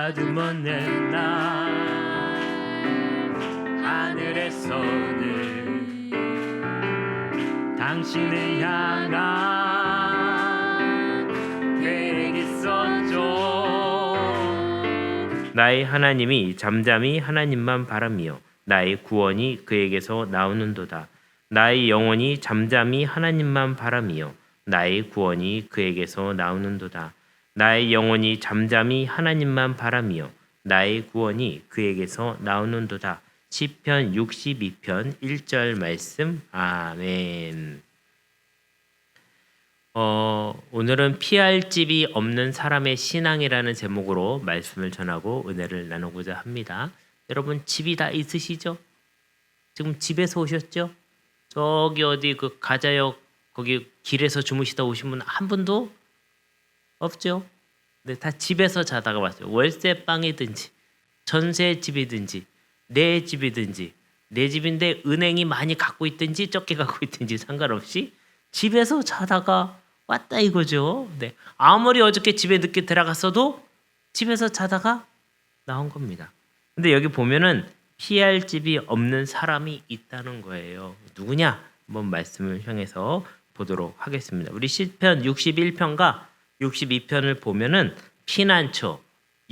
아주 먼 나 하늘에서는 당신을 향한 계획 있었죠. 나의 하나님이 잠잠히 하나님만 바라며 나의 구원이 그에게서 나오는도다. 나의 영혼이 잠잠히 하나님만 바라며 나의 구원이 그에게서 나오는도다. 나의 영혼이 잠잠히 하나님만 바라며 나의 구원이 그에게서 나오는도다. 시편 62편 1절 말씀. 아멘. 오늘은 피할 집이 없는 사람의 신앙이라는 제목으로 말씀을 전하고 은혜를 나누고자 합니다. 여러분 집이 다 있으시죠? 지금 집에서 오셨죠? 저기 어디 그 가자역 거기 길에서 주무시다 오신 분 한 분도 없죠? 네, 다 집에서 자다가 왔어요. 월세방이든지 전세집이든지 내 집이든지 내 집인데 은행이 많이 갖고 있든지 적게 갖고 있든지 상관없이 집에서 자다가 왔다 이거죠. 네, 아무리 어저께 집에 늦게 들어갔어도 집에서 자다가 나온 겁니다. 근데 여기 보면은 피할 집이 없는 사람이 있다는 거예요. 누구냐? 한번 말씀을 향해서 보도록 하겠습니다. 우리 시편 61편과 62편을 보면은 피난처,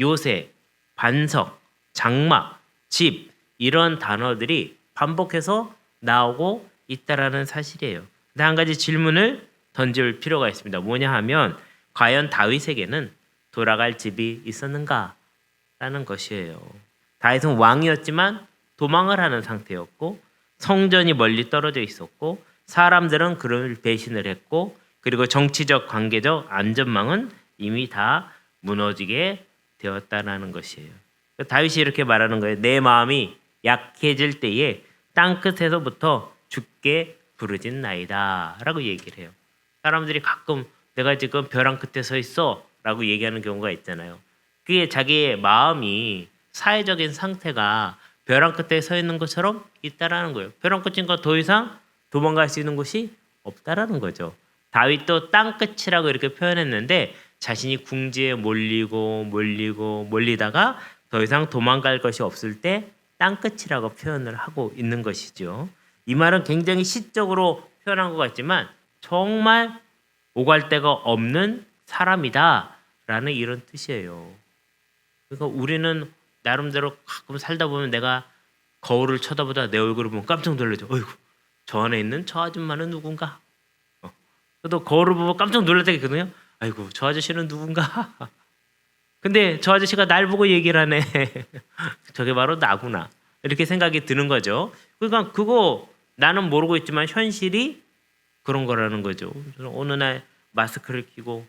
요새, 반석, 장막, 집 이런 단어들이 반복해서 나오고 있다라는 사실이에요. 근데 한 가지 질문을 던질 필요가 있습니다. 뭐냐 하면 과연 다윗에게는 돌아갈 집이 있었는가? 라는 것이에요. 다윗은 왕이었지만 도망을 하는 상태였고 성전이 멀리 떨어져 있었고 사람들은 그를 배신을 했고 그리고 정치적 관계적 안전망은 이미 다 무너지게 되었다라는 것이에요. 다윗이 이렇게 말하는 거예요. 내 마음이 약해질 때에 땅끝에서부터 죽게 부르짖나이다 라고 얘기를 해요. 사람들이 가끔 내가 지금 벼랑 끝에 서 있어 라고 얘기하는 경우가 있잖아요. 그게 자기의 마음이 사회적인 상태가 벼랑 끝에 서 있는 것처럼 있다라는 거예요. 벼랑 끝인가 더 이상 도망갈 수 있는 곳이 없다라는 거죠. 다윗도 땅끝이라고 이렇게 표현했는데 자신이 궁지에 몰리다가 더 이상 도망갈 것이 없을 때 땅끝이라고 표현을 하고 있는 것이죠. 이 말은 굉장히 시적으로 표현한 것 같지만 정말 오갈 데가 없는 사람이다라는 이런 뜻이에요. 그러니까 우리는 나름대로 가끔 살다 보면 내가 거울을 쳐다보다 내 얼굴을 보면 깜짝 놀라죠. 어이구, 저 안에 있는 저 아줌마는 누군가? 저도 거울을 보고 깜짝 놀랄 때가 있거든요. 아이고, 저 아저씨는 누군가? 근데 저 아저씨가 날 보고 얘기를 하네. 저게 바로 나구나. 이렇게 생각이 드는 거죠. 그러니까 그거 나는 모르고 있지만 현실이 그런 거라는 거죠. 저는 어느 날 마스크를 끼고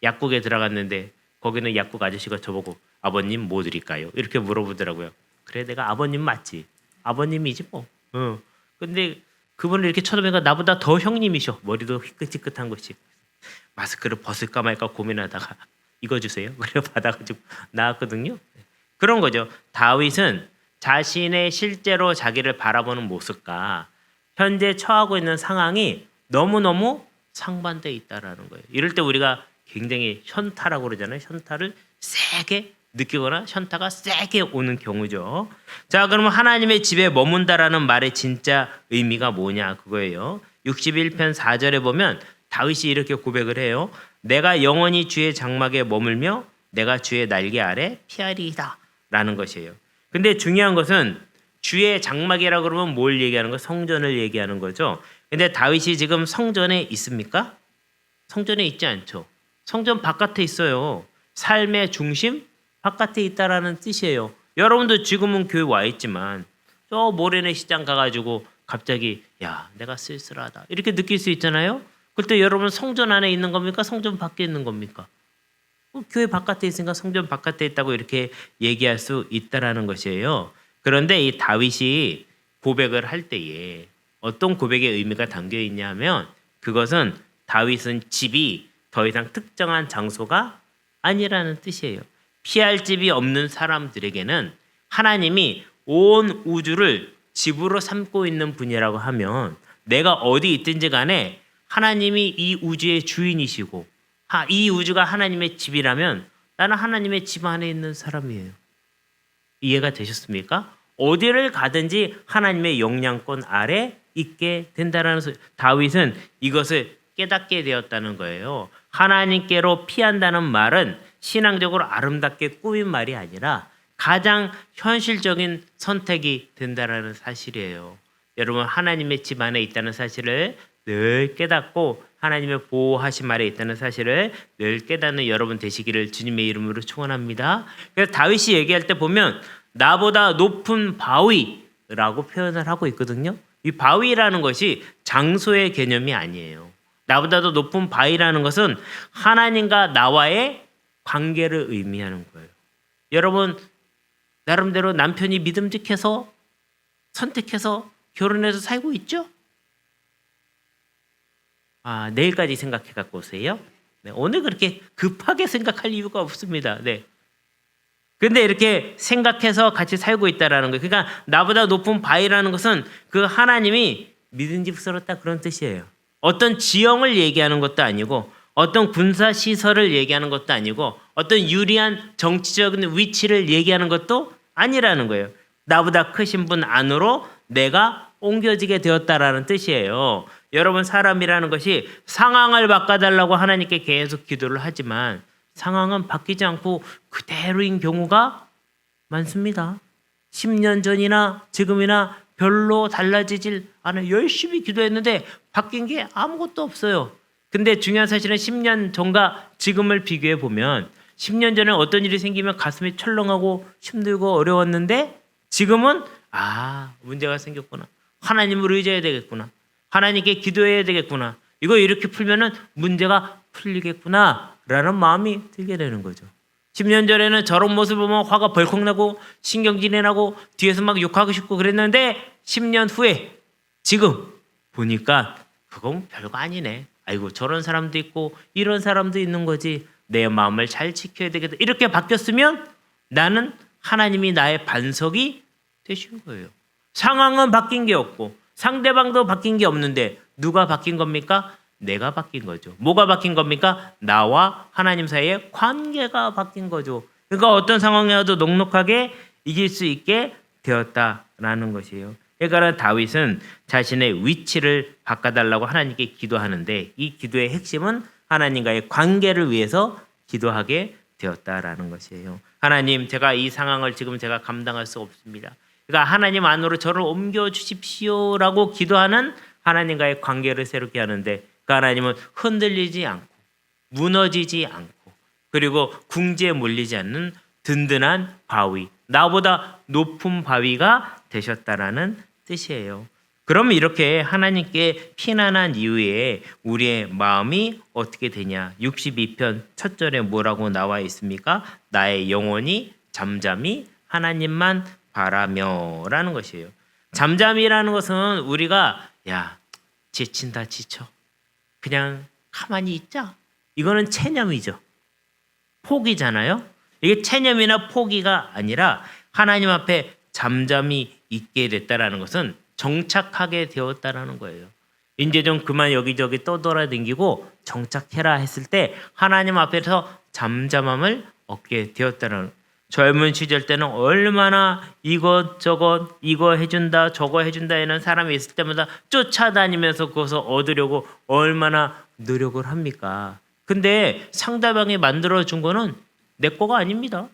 약국에 들어갔는데 거기는 약국 아저씨가 저보고 아버님 뭐 드릴까요? 이렇게 물어보더라고요. 그래 내가 아버님 맞지. 아버님이지 뭐. 근데 그분을 이렇게 쳐다보니까 나보다 더 형님이셔. 머리도 희끗희끗한 것이. 마스크를 벗을까 말까 고민하다가 이거 주세요. 그래 받아가지고 나왔거든요. 그런 거죠. 다윗은 자신의 실제로 자기를 바라보는 모습과 현재 처하고 있는 상황이 너무너무 상반되어 있다라는 거예요. 이럴 때 우리가 굉장히 현타라고 그러잖아요. 현타를 세게 느끼거나 현타가 세게 오는 경우죠. 자, 그러면 하나님의 집에 머문다라는 말의 진짜 의미가 뭐냐 그거예요. 61편 4절에 보면 다윗이 이렇게 고백을 해요. 내가 영원히 주의 장막에 머물며 내가 주의 날개 아래 피하리이다 라는 것이에요. 근데 중요한 것은 주의 장막이라고 그러면 뭘 얘기하는 거? 성전을 얘기하는 거죠. 근데 다윗이 지금 성전에 있습니까? 성전에 있지 않죠. 성전 바깥에 있어요. 삶의 중심 바깥에 있다라는 뜻이에요. 여러분도 지금은 교회 와 있지만 저 모래내 시장 가가지고 갑자기 야 내가 쓸쓸하다 이렇게 느낄 수 있잖아요. 그때 여러분 성전 안에 있는 겁니까? 성전 밖에 있는 겁니까? 교회 바깥에 있으니까 성전 바깥에 있다고 이렇게 얘기할 수 있다라는 것이에요. 그런데 이 다윗이 고백을 할 때에 어떤 고백의 의미가 담겨 있냐면 그것은 다윗은 집이 더 이상 특정한 장소가 아니라는 뜻이에요. 피할 집이 없는 사람들에게는 하나님이 온 우주를 집으로 삼고 있는 분이라고 하면 내가 어디 있든지 간에 하나님이 이 우주의 주인이시고 이 우주가 하나님의 집이라면 나는 하나님의 집 안에 있는 사람이에요. 이해가 되셨습니까? 어디를 가든지 하나님의 영향권 아래 있게 된다라는 소리. 다윗은 이것을 깨닫게 되었다는 거예요. 하나님께로 피한다는 말은 신앙적으로 아름답게 꾸민 말이 아니라 가장 현실적인 선택이 된다라는 사실이에요. 여러분, 하나님의 집 안에 있다는 사실을 늘 깨닫고 하나님의 보호하심 아래 있다는 사실을 늘 깨닫는 여러분 되시기를 주님의 이름으로 축원합니다. 그래서 다윗이 얘기할 때 보면 나보다 높은 바위라고 표현을 하고 있거든요. 이 바위라는 것이 장소의 개념이 아니에요. 나보다 더 높은 바위라는 것은 하나님과 나와의 관계를 의미하는 거예요. 여러분, 나름대로 남편이 믿음직해서 선택해서 결혼해서 살고 있죠? 내일까지 생각해 갖고 오세요. 네, 오늘 그렇게 급하게 생각할 이유가 없습니다. 네. 근데 이렇게 생각해서 같이 살고 있다라는 거예요. 그러니까 나보다 높은 바위라는 것은 그 하나님이 믿음직스럽다 그런 뜻이에요. 어떤 지형을 얘기하는 것도 아니고 어떤 군사 시설을 얘기하는 것도 아니고 어떤 유리한 정치적인 위치를 얘기하는 것도 아니라는 거예요. 나보다 크신 분 안으로 내가 옮겨지게 되었다라는 뜻이에요. 여러분, 사람이라는 것이 상황을 바꿔달라고 하나님께 계속 기도를 하지만 상황은 바뀌지 않고 그대로인 경우가 많습니다. 10년 전이나 지금이나 별로 달라지질 않아요. 열심히 기도했는데 바뀐 게 아무것도 없어요. 근데 중요한 사실은 10년 전과 지금을 비교해 보면 10년 전에 어떤 일이 생기면 가슴이 철렁하고 힘들고 어려웠는데 지금은 문제가 생겼구나. 하나님을 의지해야 되겠구나. 하나님께 기도해야 되겠구나. 이거 이렇게 풀면은 문제가 풀리겠구나 라는 마음이 들게 되는 거죠. 10년 전에는 저런 모습을 보면 화가 벌컥 나고 신경질이 나고 뒤에서 막 욕하고 싶고 그랬는데 10년 후에 지금 보니까 그건 별거 아니네. 아이고, 저런 사람도 있고 이런 사람도 있는 거지. 내 마음을 잘 지켜야 되겠다. 이렇게 바뀌었으면 나는 하나님이 나의 반석이 되신 거예요. 상황은 바뀐 게 없고 상대방도 바뀐 게 없는데 누가 바뀐 겁니까? 내가 바뀐 거죠. 뭐가 바뀐 겁니까? 나와 하나님 사이의 관계가 바뀐 거죠. 그러니까 어떤 상황이라도 넉넉하게 이길 수 있게 되었다라는 것이에요. 그러니까 다윗은 자신의 위치를 바꿔달라고 하나님께 기도하는데 이 기도의 핵심은 하나님과의 관계를 위해서 기도하게 되었다라는 것이에요. 하나님, 제가 이 상황을 지금 제가 감당할 수 없습니다. 그러니까 하나님 안으로 저를 옮겨 주십시오라고 기도하는 하나님과의 관계를 새롭게 하는데 그 하나님은 흔들리지 않고 무너지지 않고 그리고 궁지에 몰리지 않는 든든한 바위, 나보다 높은 바위가 되셨다라는 뜻이에요. 그럼 이렇게 하나님께 피난한 이후에 우리의 마음이 어떻게 되냐? 62편 첫 절에 뭐라고 나와 있습니까? 나의 영혼이 잠잠히 하나님만 바라며라는 것이에요. 잠잠이라는 것은 우리가 지친다 지쳐 그냥 가만히 있자, 이거는 체념이죠. 포기잖아요. 이게 체념이나 포기가 아니라 하나님 앞에 잠잠히 있게 됐다라는 것은 정착하게 되었다라는 거예요. 이제 좀 그만 여기저기 떠돌아다니고 정착해라 했을 때 하나님 앞에서 잠잠함을 얻게 되었다는. 젊은 시절 때는 얼마나 이것저것 이거 해준다 저거 해준다 하는 사람이 있을 때마다 쫓아다니면서 그것을 얻으려고 얼마나 노력을 합니까? 근데 상대방이 만들어준 거는 내 거가 아닙니다.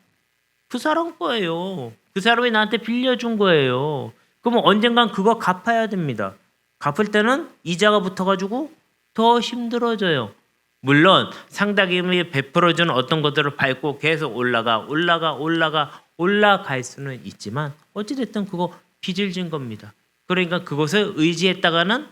그 사람 거예요. 그 사람이 나한테 빌려준 거예요. 그러면 언젠간 그거 갚아야 됩니다. 갚을 때는 이자가 붙어가지고 더 힘들어져요. 물론 상대방이 베풀어주는 어떤 것들을 밟고 계속 올라갈 수는 있지만 어찌됐든 그거 빚을 진 겁니다. 그러니까 그것을 의지했다가는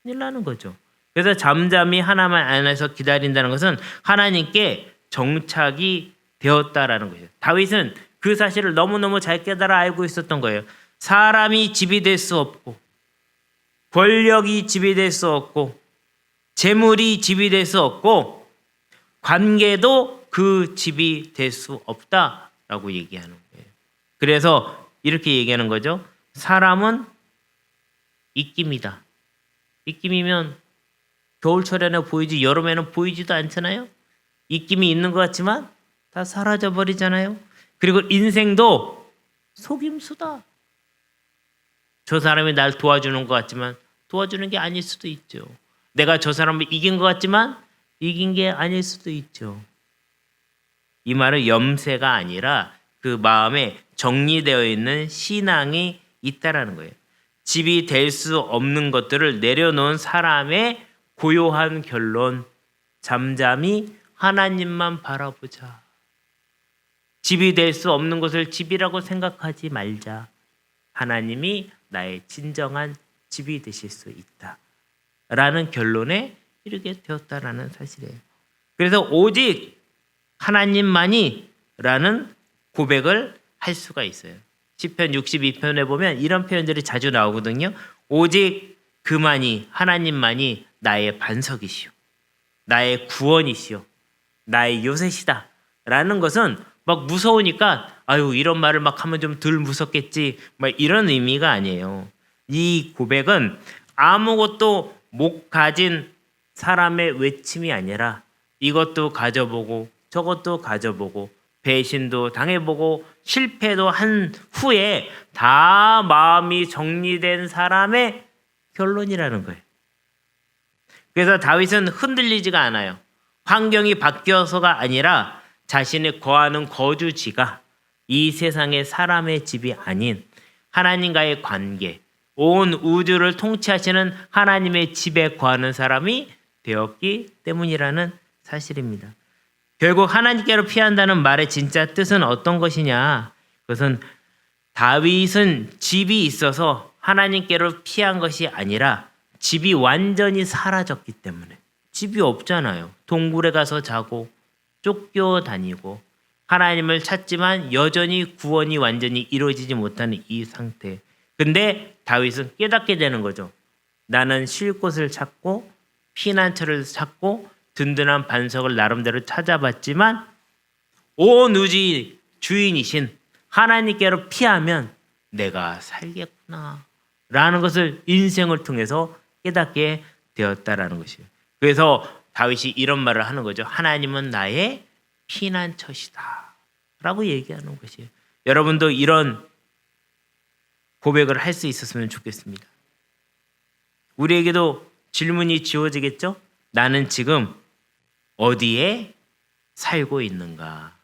큰일 나는 거죠. 그래서 잠잠히 하나님 안에서 기다린다는 것은 하나님께 정착이 되었다라는 거예요. 다윗은 그 사실을 너무너무 잘 깨달아 알고 있었던 거예요. 사람이 집이 될 수 없고 권력이 집이 될 수 없고 재물이 집이 될 수 없고 관계도 그 집이 될 수 없다라고 얘기하는 거예요. 그래서 이렇게 얘기하는 거죠. 사람은 입김이다. 입김이면 겨울철에는 보이지 여름에는 보이지도 않잖아요. 입김이 있는 것 같지만 다 사라져 버리잖아요. 그리고 인생도 속임수다. 저 사람이 날 도와주는 것 같지만 도와주는 게 아닐 수도 있죠. 내가 저 사람을 이긴 것 같지만 이긴 게 아닐 수도 있죠. 이 말은 염세가 아니라 그 마음에 정리되어 있는 신앙이 있다라는 거예요. 집이 될 수 없는 것들을 내려놓은 사람의 고요한 결론, 잠잠히 하나님만 바라보자. 집이 될 수 없는 것을 집이라고 생각하지 말자. 하나님이 나의 진정한 집이 되실 수 있다. 라는 결론에 이르게 되었다라는 사실이에요. 그래서 오직 하나님만이 라는 고백을 할 수가 있어요. 시편 62편에 보면 이런 표현들이 자주 나오거든요. 오직 그만이 하나님만이 나의 반석이시오. 나의 구원이시오. 나의 요새시다. 라는 것은 막 무서우니까 아유 이런 말을 막 하면 좀 덜 무섭겠지. 막 이런 의미가 아니에요. 이 고백은 아무것도 못 가진 사람의 외침이 아니라 이것도 가져보고 저것도 가져보고 배신도 당해보고 실패도 한 후에 다 마음이 정리된 사람의 결론이라는 거예요. 그래서 다윗은 흔들리지가 않아요. 환경이 바뀌어서가 아니라 자신이 거하는 거주지가 이 세상의 사람의 집이 아닌 하나님과의 관계, 온 우주를 통치하시는 하나님의 집에 거하는 사람이 되었기 때문이라는 사실입니다. 결국 하나님께로 피한다는 말의 진짜 뜻은 어떤 것이냐? 그것은 다윗은 집이 있어서 하나님께로 피한 것이 아니라 집이 완전히 사라졌기 때문에. 집이 없잖아요. 동굴에 가서 자고 쫓겨다니고 하나님을 찾지만 여전히 구원이 완전히 이루어지지 못하는 이 상태. 근데 다윗은 깨닫게 되는 거죠. 나는 쉴 곳을 찾고 피난처를 찾고 든든한 반석을 나름대로 찾아봤지만 온 우주 주인이신 하나님께로 피하면 내가 살겠구나 라는 것을 인생을 통해서 깨닫게 되었다라는 것이에요. 그래서 다윗이 이런 말을 하는 거죠. 하나님은 나의 피난처시다 라고 얘기하는 것이에요. 여러분도 이런 고백을 할 수 있었으면 좋겠습니다. 우리에게도 질문이 지워지겠죠? 나는 지금 어디에 살고 있는가?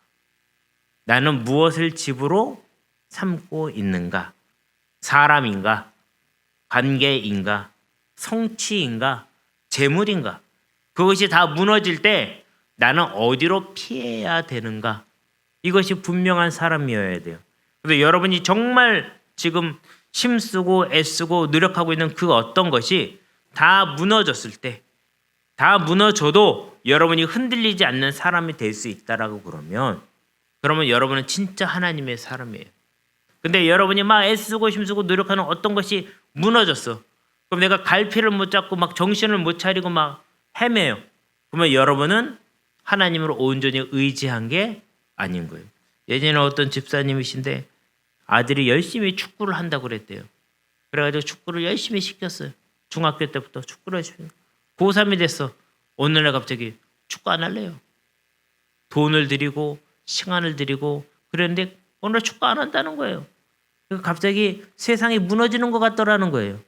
나는 무엇을 집으로 삼고 있는가? 사람인가? 관계인가? 성취인가? 재물인가? 그것이 다 무너질 때 나는 어디로 피해야 되는가? 이것이 분명한 사람이어야 돼요. 그래서 여러분이 정말 지금 힘쓰고 애쓰고 노력하고 있는 그 어떤 것이 다 무너졌을 때, 다 무너져도 여러분이 흔들리지 않는 사람이 될 수 있다라고 그러면 여러분은 진짜 하나님의 사람이에요. 근데 여러분이 막 애쓰고 힘쓰고 노력하는 어떤 것이 무너졌어. 그럼 내가 갈피를 못 잡고 막 정신을 못 차리고 막 헤매요. 그러면 여러분은 하나님을 온전히 의지한 게 아닌 거예요. 예전에 어떤 집사님이신데 아들이 열심히 축구를 한다고 그랬대요. 그래가지고 축구를 열심히 시켰어요. 중학교 때부터 축구를 해주고 고3이 됐어. 어느 날 갑자기 축구 안 할래요. 돈을 들이고 시간을 들이고 그랬는데 어느 날 축구 안 한다는 거예요. 갑자기 세상이 무너지는 것 같더라는 거예요.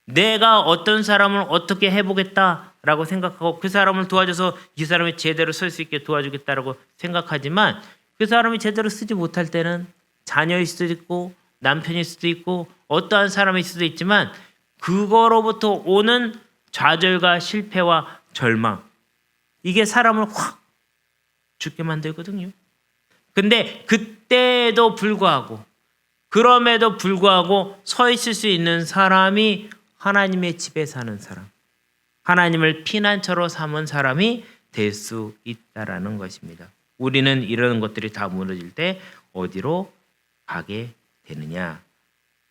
내가 어떤 사람을 어떻게 해보겠다라고 생각하고 그 사람을 도와줘서 이 사람이 제대로 설 수 있게 도와주겠다라고 생각하지만 그 사람이 제대로 쓰지 못할 때는 자녀일 수도 있고 남편일 수도 있고 어떠한 사람일 수도 있지만 그거로부터 오는 좌절과 실패와 절망 이게 사람을 확 죽게 만들거든요. 근데 그때도 불구하고 그럼에도 불구하고 서 있을 수 있는 사람이 하나님의 집에 사는 사람, 하나님을 피난처로 삼은 사람이 될 수 있다라는 것입니다. 우리는 이런 것들이 다 무너질 때 어디로 가게 되느냐?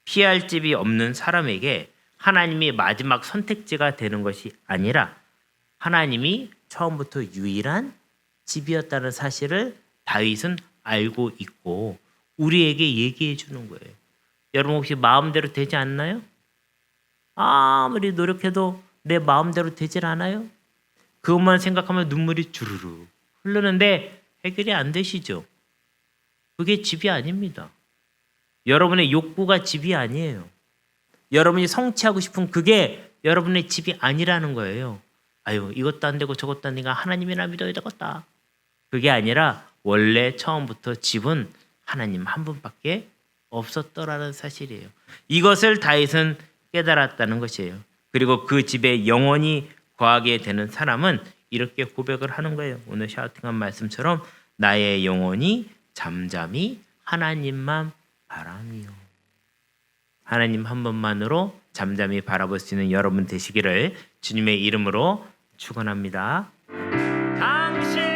피할 집이 없는 사람에게 하나님이 마지막 선택지가 되는 것이 아니라 하나님이 처음부터 유일한 집이었다는 사실을 다윗은 알고 있고 우리에게 얘기해 주는 거예요. 여러분 혹시 마음대로 되지 않나요? 아무리 노력해도 내 마음대로 되질 않아요? 그것만 생각하면 눈물이 주르르 흐르는데 해결이 안 되시죠? 그게 집이 아닙니다. 여러분의 욕구가 집이 아니에요. 여러분이 성취하고 싶은 그게 여러분의 집이 아니라는 거예요. 아유, 이것도 안 되고 저것도 안 되니까 하나님이나 믿어야 되겠다. 그게 아니라 원래 처음부터 집은 하나님 한 분밖에 없었더라는 사실이에요. 이것을 다윗은 깨달았다는 것이에요. 그리고 그 집에 영원히 거하게 되는 사람은 이렇게 고백을 하는 거예요. 오늘 샤우팅한 말씀처럼 나의 영혼이 잠잠히 하나님만 바라미요. 하나님 한 분만으로 잠잠히 바라볼 수 있는 여러분 되시기를 주님의 이름으로 축원합니다. 당신